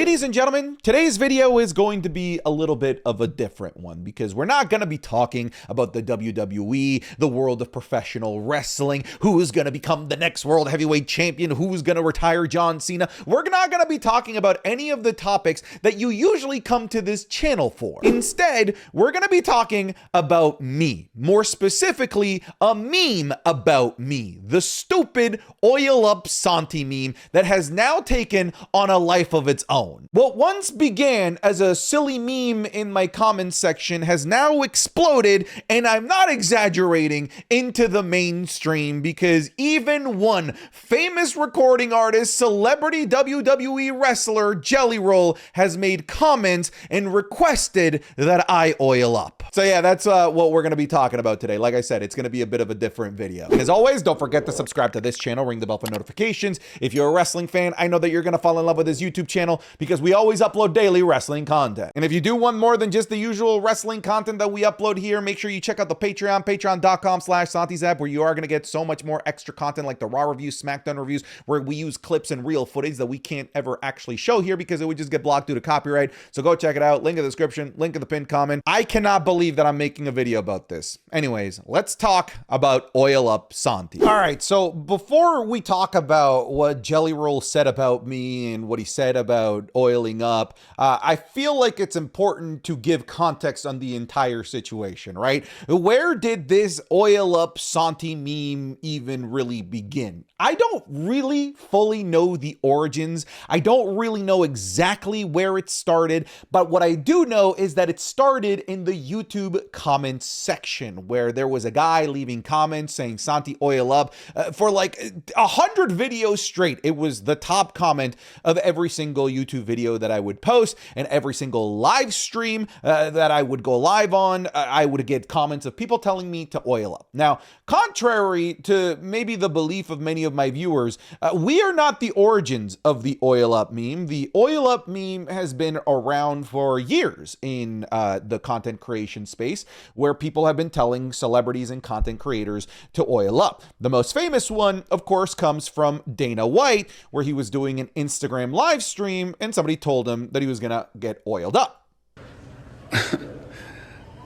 Ladies and gentlemen, today's video is going to be a little bit of a different one because we're not going to be talking about the WWE, the world of professional wrestling, who's going to become the next world heavyweight champion, who's going to retire John Cena. We're not going to be talking about any of the topics that you usually come to this channel for. Instead, we're going to be talking about me, more specifically, a meme about me, the stupid Oil Up Santi meme that has now taken on a life of its own. What once began as a silly meme in my comments section has now exploded, and I'm not exaggerating, into the mainstream because even one famous recording artist, celebrity WWE wrestler, Jelly Roll, has made comments and requested that I oil up. So yeah, that's what we're going to be talking about today. Like I said, it's going to be a bit of a different video. And as always, don't forget to subscribe to this channel, ring the bell for notifications. If you're a wrestling fan, I know that you're going to fall in love with this YouTube channel because we always upload daily wrestling content. And if you do want more than just the usual wrestling content that we upload here, make sure you check out the Patreon, patreon.com/SantiZap, where you are going to get so much more extra content like the Raw reviews, SmackDown reviews, where we use clips and real footage that we can't ever actually show here because it would just get blocked due to copyright. So go check it out. Link in the description, link in the pinned comment. I cannot believe that I'm making a video about this. Anyways, let's talk about Oil Up Santi. All right, so before we talk about what Jelly Roll said about me and what he said about oiling up, I feel like it's important to give context on the entire situation, right? Where did this Oil Up Santi meme even really begin? I don't really fully know the origins. I don't really know exactly where it started, but what I do know is that it started in the YouTube comments section where there was a guy leaving comments saying Santi oil up for like 100 videos straight. It was the top comment of every single YouTube video that I would post, and every single live stream that I would go live on, I would get comments of people telling me to oil up. Now, contrary to maybe the belief of many of my viewers, we are not the origins of the oil up meme. The oil up meme has been around for years in the content creation space, where people have been telling celebrities and content creators to oil up. The most famous one, of course, comes from Dana White, where he was doing an Instagram live stream and somebody told him that he was gonna get oiled up.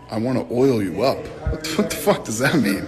I want to oil you up. What the fuck does that mean?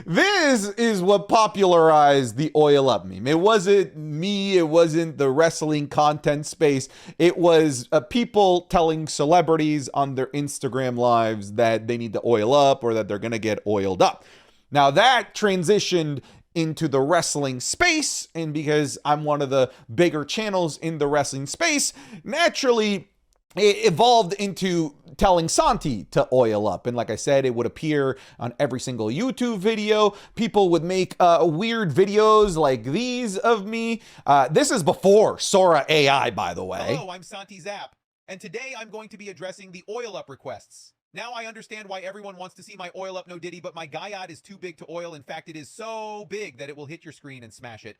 This is what popularized the oil up meme. It wasn't me. It wasn't the wrestling content space. It was people telling celebrities on their Instagram lives that they need to oil up or that they're going to get oiled up. Now that transitioned into the wrestling space. And because I'm one of the bigger channels in the wrestling space, naturally it evolved into telling Santi to oil up. And like I said, it would appear on every single YouTube video. People would make weird videos like these of me. This is before Sora AI, by the way. Hello, I'm Santi Zap, and today I'm going to be addressing the oil up requests. Now I understand why everyone wants to see my oil up no diddy, but my guyad is too big to oil. In fact, it is so big that it will hit your screen and smash it.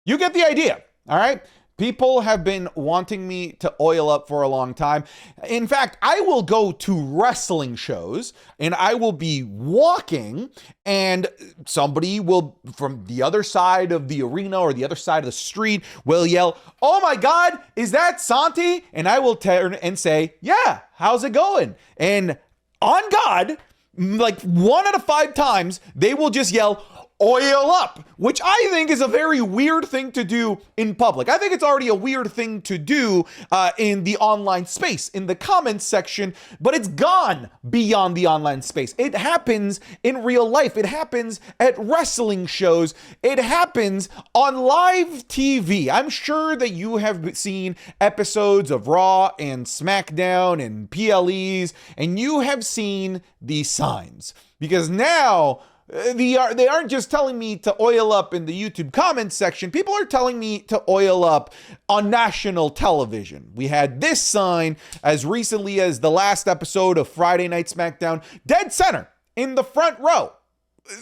You get the idea, all right? People have been wanting me to oil up for a long time. In fact, I will go to wrestling shows and I will be walking and somebody will, from the other side of the arena or the other side of the street, will yell, "Oh my God, is that Santi?" And I will turn and say, "Yeah, how's it going?" And on God, like 1 out of 5 times, they will just yell, "Oil up," which I think is a very weird thing to do in public. I think it's already a weird thing to do in the online space, in the comments section, but it's gone beyond the online space. It happens in real life. It happens at wrestling shows. It happens on live TV. I'm sure that you have seen episodes of Raw and SmackDown and PLEs, and you have seen these signs because now they aren't just telling me to oil up in the YouTube comments section. People are telling me to oil up on national television. We had this sign as recently as the last episode of Friday Night SmackDown, dead center in the front row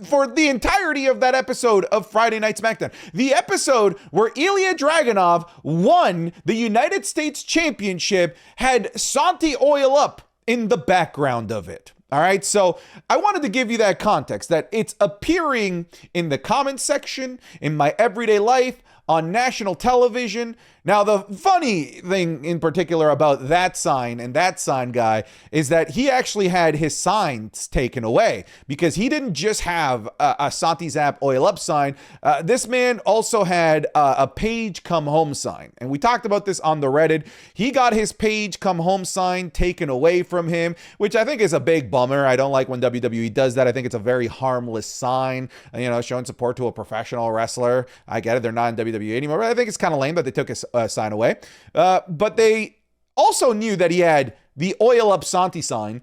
for the entirety of that episode of Friday Night SmackDown. The episode where Ilya Dragunov won the United States Championship had Santi oil up in the background of it. All right, so I wanted to give you that context, that it's appearing in the comment section, in my everyday life, on national television. Now, the funny thing in particular about that sign and that sign guy is that he actually had his signs taken away because he didn't just have a Santi Zap Oil Up sign. This man also had a page come home sign. And we talked about this on the Reddit. He got his page come home sign taken away from him, which I think is a big bummer. I don't like when WWE does that. I think it's a very harmless sign, showing support to a professional wrestler. I get it. They're not in WWE anymore, but I think it's kind of lame that they took his sign away. But they also knew that he had the Oil Up Santi sign.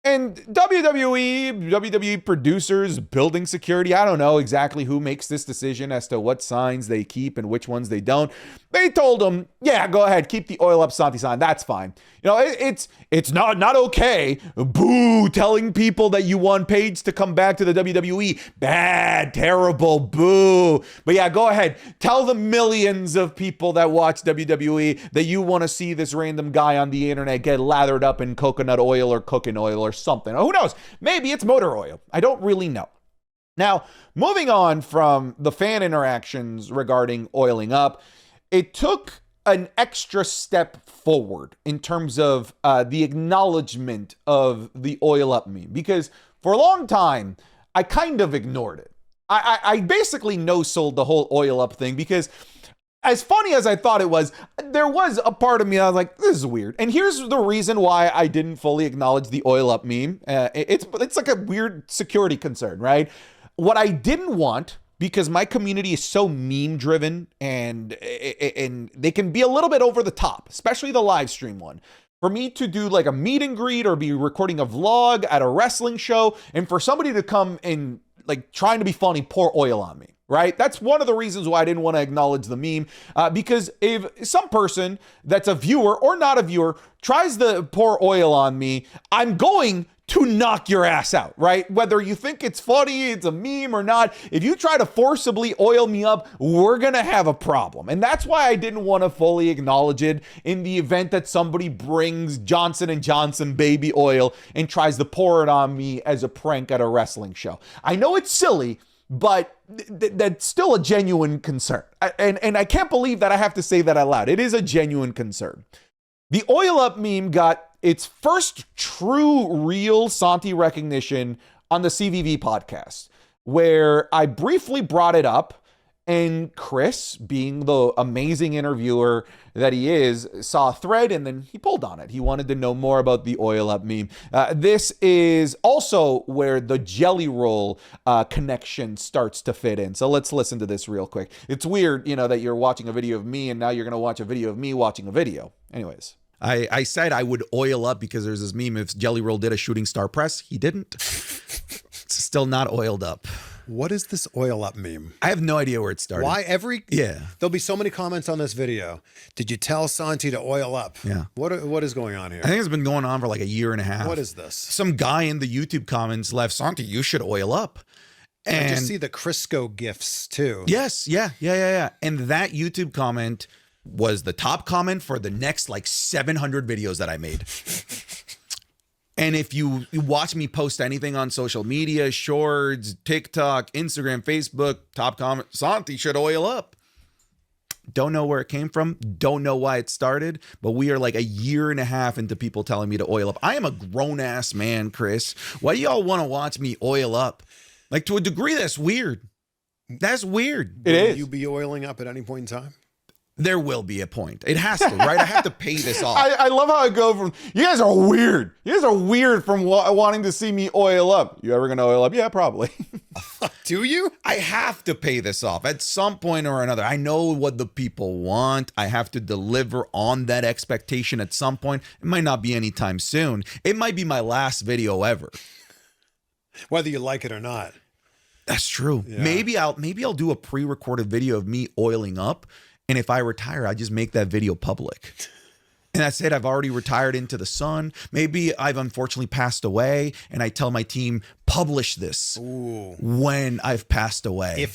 And WWE producers, building security, I don't know exactly who makes this decision as to what signs they keep and which ones they don't. They told him, yeah, go ahead, keep the Oil Up Santi sign. That's fine. It's not okay. Boo, telling people that you want Paige to come back to the WWE. Bad, terrible, boo. But yeah, go ahead. Tell the millions of people that watch WWE that you want to see this random guy on the internet get lathered up in coconut oil or cooking oil or something. Who knows? Maybe it's motor oil. I don't really know. Now, moving on from the fan interactions regarding oiling up, it took an extra step forward in terms of the acknowledgement of the Oil Up meme, because for a long time, I kind of ignored it. I basically no-sold the whole Oil Up thing because as funny as I thought it was, there was a part of me that I was like, this is weird. And here's the reason why I didn't fully acknowledge the Oil Up meme. It's like a weird security concern, right? What I didn't want, because my community is so meme driven and they can be a little bit over the top, especially the live stream one. For me to do like a meet and greet or be recording a vlog at a wrestling show and for somebody to come and like trying to be funny, pour oil on me, right? That's one of the reasons why I didn't want to acknowledge the meme, because if some person that's a viewer or not a viewer tries to pour oil on me, I'm going to knock your ass out, right? Whether you think it's funny, it's a meme or not, if you try to forcibly oil me up, we're gonna have a problem. And that's why I didn't want to fully acknowledge it in the event that somebody brings Johnson & Johnson baby oil and tries to pour it on me as a prank at a wrestling show. I know it's silly, but that's still a genuine concern. And I can't believe that I have to say that out loud. It is a genuine concern. The Oil Up meme got its first true, real Santi recognition on the CVV podcast, where I briefly brought it up, and Chris, being the amazing interviewer that he is, saw a thread and then he pulled on it. He wanted to know more about the Oil Up meme. This is also where the Jelly Roll connection starts to fit in. So let's listen to this real quick. It's weird, that you're watching a video of me and now you're going to watch a video of me watching a video. Anyways. I said I would oil up because there's this meme if Jelly Roll did a shooting star press. He didn't. It's still not oiled up. What is this Oil Up meme? I have no idea where it started. Why Yeah. There'll be so many comments on this video. Did you tell Santi to oil up? Yeah. What is going on here? I think it's been going on for like a year and a half. What is this? Some guy in the YouTube comments left, Santi, you should oil up. And I just see the Crisco gifs too. Yes. Yeah. And that YouTube comment was the top comment for the next like 700 videos that I made. And if you watch me post anything on social media, shorts, TikTok, Instagram, Facebook, top comment, Santi should oil up. Don't know where it came from. Don't know why it started, but we are like a year and a half into people telling me to oil up. I am a grown ass man, Chris. Why do y'all want to watch me oil up? Like, to a degree, that's weird. That's weird. Will you be oiling up at any point in time? There will be a point. It has to, right? I have to pay this off. I love how I go from, you guys are weird. You guys are weird from wanting to see me oil up. You ever gonna oil up? Yeah, probably. Do you? I have to pay this off at some point or another. I know what the people want. I have to deliver on that expectation at some point. It might not be anytime soon. It might be my last video ever. Whether you like it or not. That's true. Yeah. Maybe I'll do a pre-recorded video of me oiling up. And if I retire, I just make that video public. And that's it. I've already retired into the sun. Maybe I've unfortunately passed away and I tell my team, publish this when I've passed away.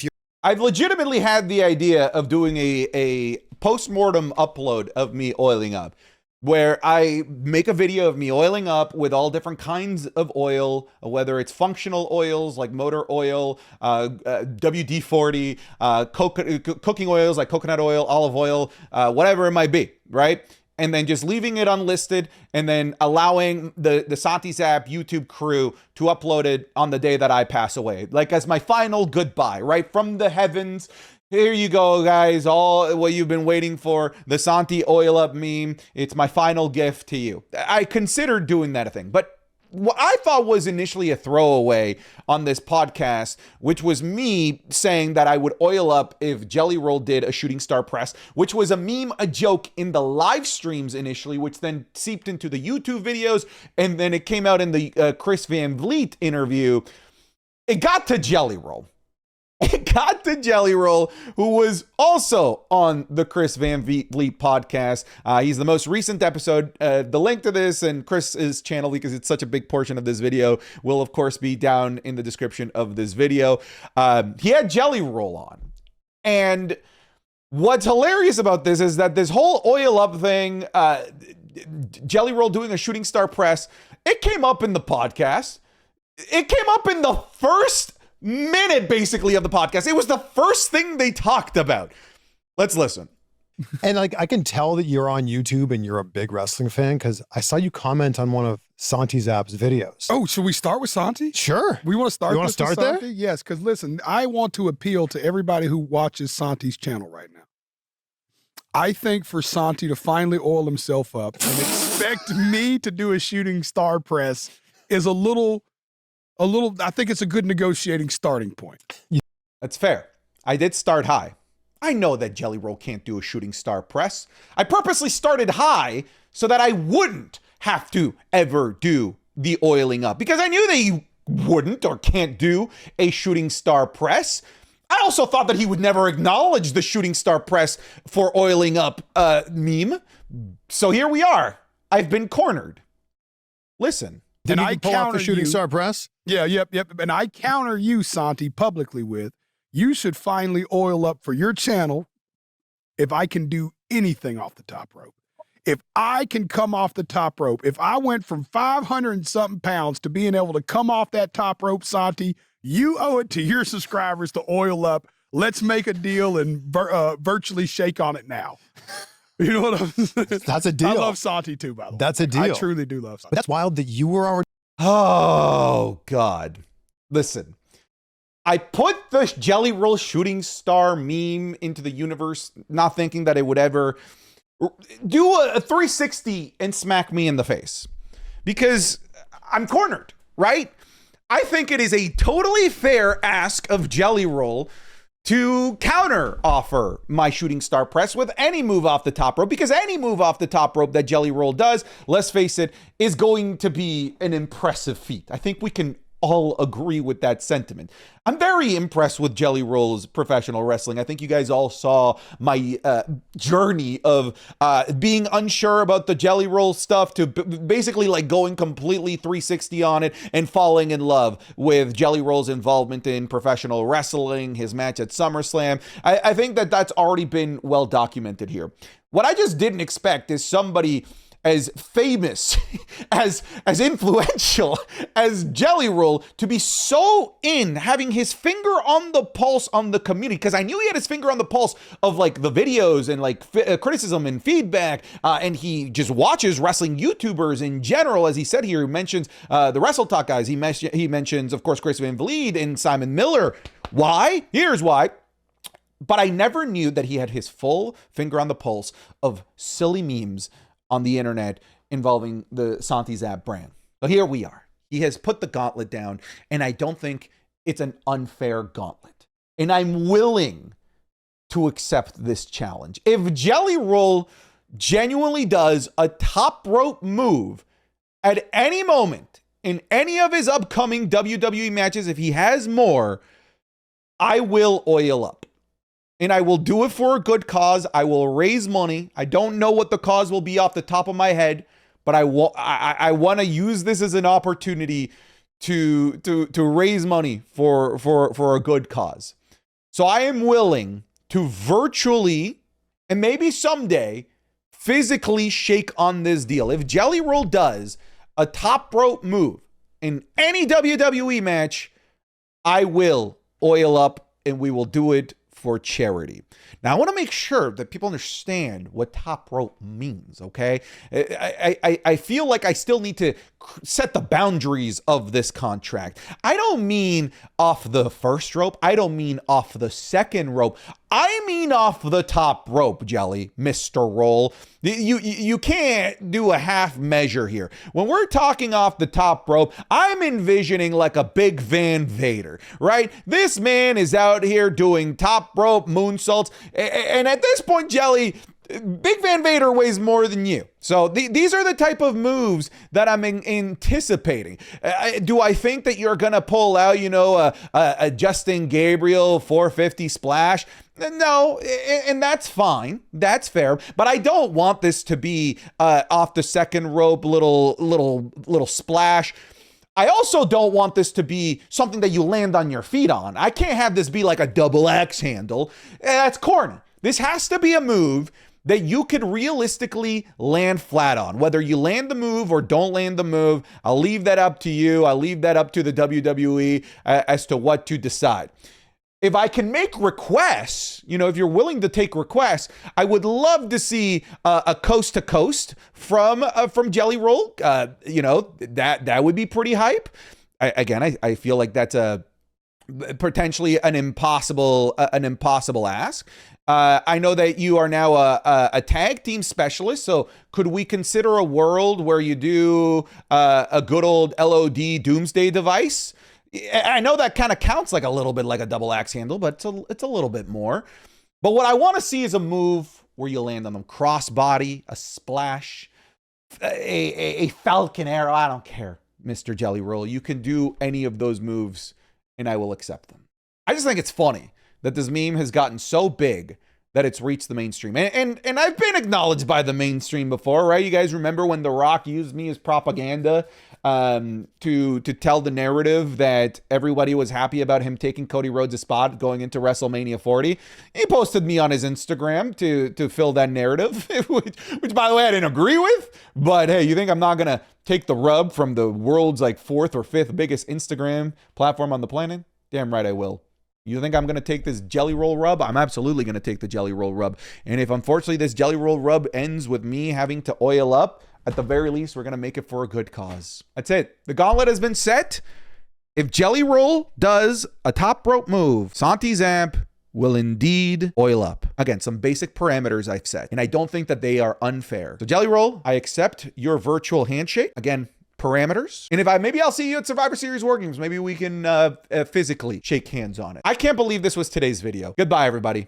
I've legitimately had the idea of doing a post-mortem upload of me oiling up. where I make a video of me oiling up with all different kinds of oil, whether it's functional oils like motor oil, WD-40, cooking oils like coconut oil, olive oil, whatever it might be, right? And then just leaving it unlisted and then allowing the Santi's app YouTube crew to upload it on the day that I pass away, like as my final goodbye, right? From the heavens. Here you go, guys. All what you've been waiting for, the Santi Oil Up meme. It's my final gift to you. I considered doing that thing, but what I thought was initially a throwaway on this podcast, which was me saying that I would oil up if Jelly Roll did a shooting star press, which was a meme, a joke in the live streams initially, which then seeped into the YouTube videos, and then it came out in the Chris Van Vliet interview. It got to Jelly Roll. It got to Jelly Roll, who was also on the Chris Van Vliet podcast. He's the most recent episode. The link to this and Chris's channel, because it's such a big portion of this video, will of course be down in the description of this video. He had Jelly Roll on. And what's hilarious about this is that this whole oil up thing, Jelly Roll doing a shooting star press, it came up in the podcast. It came up in the first minute basically of the podcast. It was the first thing they talked about. Let's listen. And like, I can tell that you're on YouTube and you're a big wrestling fan because I saw you comment on one of Santi's app's videos. Oh, should we start with Santi? Sure. We want to start. You want to start there? Santi? Yes, because listen, I want to appeal to everybody who watches Santi's channel right now. I think for Santi to finally oil himself up and expect me to do a shooting star press is a little, I think it's a good negotiating starting point. That's fair. I did start high. I know that Jelly Roll can't do a shooting star press. I purposely started high so that I wouldn't have to ever do the oiling up because I knew that he wouldn't or can't do a shooting star press. I also thought that he would never acknowledge the shooting star press for oiling up meme. So here we are. I've been cornered. Listen. Did And you I pull off the counter shooting you. star press? Yeah, yep. And I counter you, Santi, publicly with, you should finally oil up for your channel if I can do anything off the top rope. If I can come off the top rope, if I went from 500 and something pounds to being able to come off that top rope, Santi, you owe it to your subscribers to oil up. Let's make a deal and virtually shake on it now. You know what I'm saying? That's a deal. I love Santi too, by the way. That's a deal. I truly do love Santi. But that's wild that you were already. Oh, God. Listen. I put the Jelly Roll shooting star meme into the universe, not thinking that it would ever do a 360 and smack me in the face. Because I'm cornered, right? I think it is a totally fair ask of Jelly Roll to counter offer my shooting star press with any move off the top rope, because any move off the top rope that Jelly Roll does, let's face it, is going to be an impressive feat. I think we can all agree with that sentiment. I'm very impressed with Jelly Roll's professional wrestling. I think you guys all saw my journey of being unsure about the Jelly Roll stuff to basically like going completely 360 on it and falling in love with Jelly Roll's involvement in professional wrestling, his match at SummerSlam. I think that that's already been well documented here. What I just didn't expect is somebody as famous, as influential as Jelly Roll to be so in having his finger on the pulse on the community, because I knew he had his finger on the pulse of like the videos and like criticism and feedback, and he just watches wrestling YouTubers in general. As he said here, he mentions the Wrestle Talk guys. He mentions, of course, Chris Van Vliet and Simon Miller. Why? Here's why. But I never knew that he had his full finger on the pulse of silly memes on the internet involving the Santi's app brand. So here we are. He has put the gauntlet down, and I don't think it's an unfair gauntlet. And I'm willing to accept this challenge. If Jelly Roll genuinely does a top rope move at any moment in any of his upcoming WWE matches, if he has more, I will oil up. And I will do it for a good cause. I will raise money. I don't know what the cause will be off the top of my head, but I want to use this as an opportunity to raise money for a good cause. So I am willing to virtually, and maybe someday, physically shake on this deal. If Jelly Roll does a top rope move in any WWE match, I will oil up and we will do it for charity. Now, I want to make sure that people understand what top rope means, okay? I feel like I still need to set the boundaries of this contract. I don't mean off the first rope. I don't mean off the second rope. I mean off the top rope, Jelly, Mr. Roll. You can't do a half measure here. When we're talking off the top rope, I'm envisioning like a big Van Vader, right? This man is out here doing top rope moonsaults. And at this point, Jelly, Big Van Vader weighs more than you. So these are the type of moves that I'm anticipating. Do I think that you're going to pull out, a Justin Gabriel 450 splash? No, and that's fine. That's fair. But I don't want this to be off the second rope, little splash. I also don't want this to be something that you land on your feet on. I can't have this be like a double axe handle. That's corny. This has to be a move that you could realistically land flat on. Whether you land the move or don't land the move, I'll leave that up to you. I'll leave that up to the WWE as to what to decide. If I can make requests, if you're willing to take requests, I would love to see a coast to coast from Jelly Roll. That would be pretty hype. I feel like that's potentially an impossible ask. I know that you are now a tag team specialist, so could we consider a world where you do a good old LOD Doomsday device? I know that kind of counts like a little bit like a double axe handle, but it's a little bit more. But what I want to see is a move where you land on them. Crossbody, a splash, a falcon arrow. I don't care, Mr. Jelly Roll. You can do any of those moves and I will accept them. I just think it's funny that this meme has gotten so big that it's reached the mainstream. And I've been acknowledged by the mainstream before, right? You guys remember when The Rock used me as propaganda to tell the narrative that everybody was happy about him taking Cody Rhodes' spot going into WrestleMania 40. He posted me on his Instagram to fill that narrative, which by the way, I didn't agree with. But hey, you think I'm not going to take the rub from the world's like fourth or fifth biggest Instagram platform on the planet? Damn right I will. You think I'm going to take this Jelly Roll rub? I'm absolutely going to take the Jelly Roll rub. And if unfortunately this Jelly Roll rub ends with me having to oil up, at the very least, we're going to make it for a good cause. That's it. The gauntlet has been set. If Jelly Roll does a top rope move, Santi Zamp will indeed oil up. Again, some basic parameters I've set, and I don't think that they are unfair. So Jelly Roll, I accept your virtual handshake. Again, parameters. And maybe I'll see you at Survivor Series War Games. Maybe we can physically shake hands on it. I can't believe this was today's video. Goodbye, everybody.